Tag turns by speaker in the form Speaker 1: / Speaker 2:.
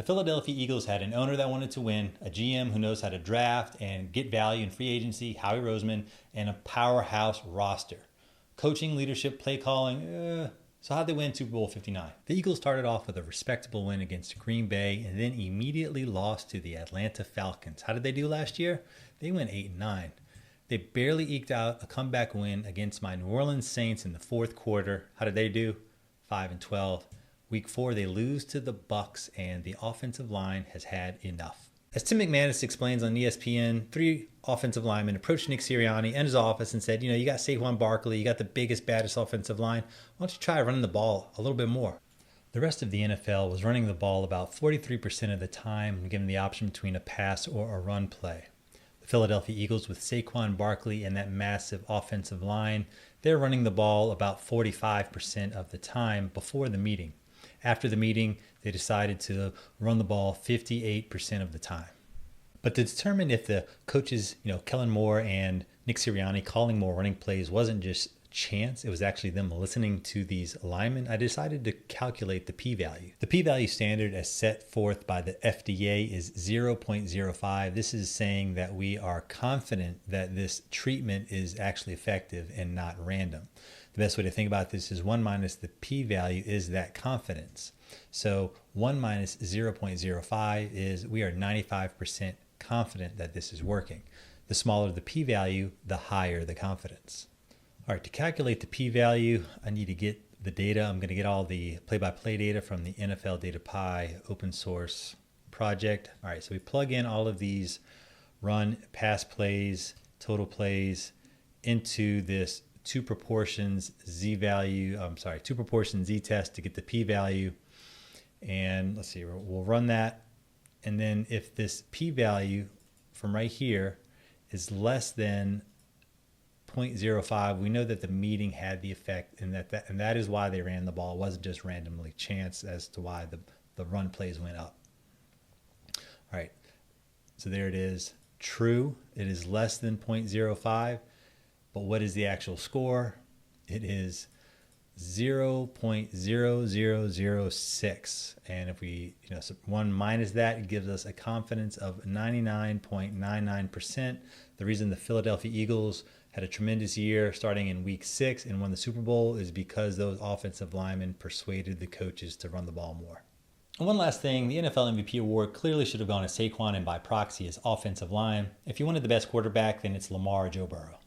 Speaker 1: The Philadelphia Eagles had an owner that wanted to win, a GM who knows how to draft and get value in free agency, Howie Roseman, and a powerhouse roster. Coaching, leadership, play calling, so how'd they win Super Bowl 59? The Eagles started off with a respectable win against Green Bay and then immediately lost to the Atlanta Falcons. How did they do last year? They went 8-9. They barely eked out a comeback win against my New Orleans Saints in the fourth quarter. How did they do? 5-12. Week 4, they lose to the Bucs, and the offensive line has had enough. As Tim McManus explains on ESPN, 3 offensive linemen approached Nick Sirianni and his office and said, you got Saquon Barkley, you got the biggest, baddest offensive line. Why don't you try running the ball a little bit more? The rest of the NFL was running the ball about 43% of the time and given the option between a pass or a run play. The Philadelphia Eagles, with Saquon Barkley and that massive offensive line, they're running the ball about 45% of the time before the meeting. After the meeting, they decided to run the ball 58% of the time. But to determine if the coaches, Kellen Moore and Nick Sirianni calling more running plays wasn't just chance, it was actually them listening to these linemen, I decided to calculate the p-value. The p-value standard as set forth by the FDA is 0.05. This is saying that we are confident that this treatment is actually effective and not random. The best way to think about this is 1 minus the p-value is that confidence. So 1 minus 0.05 is we are 95% confident that this is working. The smaller the p-value, the higher the confidence. All right, to calculate the p-value, I need to get the data. I'm going to get all the play-by-play data from the NFL Data Pi open source project. All right, so we plug in all of these run, pass plays, total plays into this two proportions z test to get the p-value. And let's see, we'll run that. And then if this p-value from right here is less than 0.05, we know that the meeting had the effect, and that is why they ran the ball. It wasn't just randomly chance as to why the run plays went up. All right, so there it is. True, it is less than 0.05. But what is the actual score? It is 0.0006. And if we, 1 minus that, it gives us a confidence of 99.99%. The reason the Philadelphia Eagles had a tremendous year starting in week 6 and won the Super Bowl is because those offensive linemen persuaded the coaches to run the ball more. And one last thing, the NFL MVP award clearly should have gone to Saquon and by proxy his offensive line. If you wanted the best quarterback, then it's Lamar or Joe Burrow.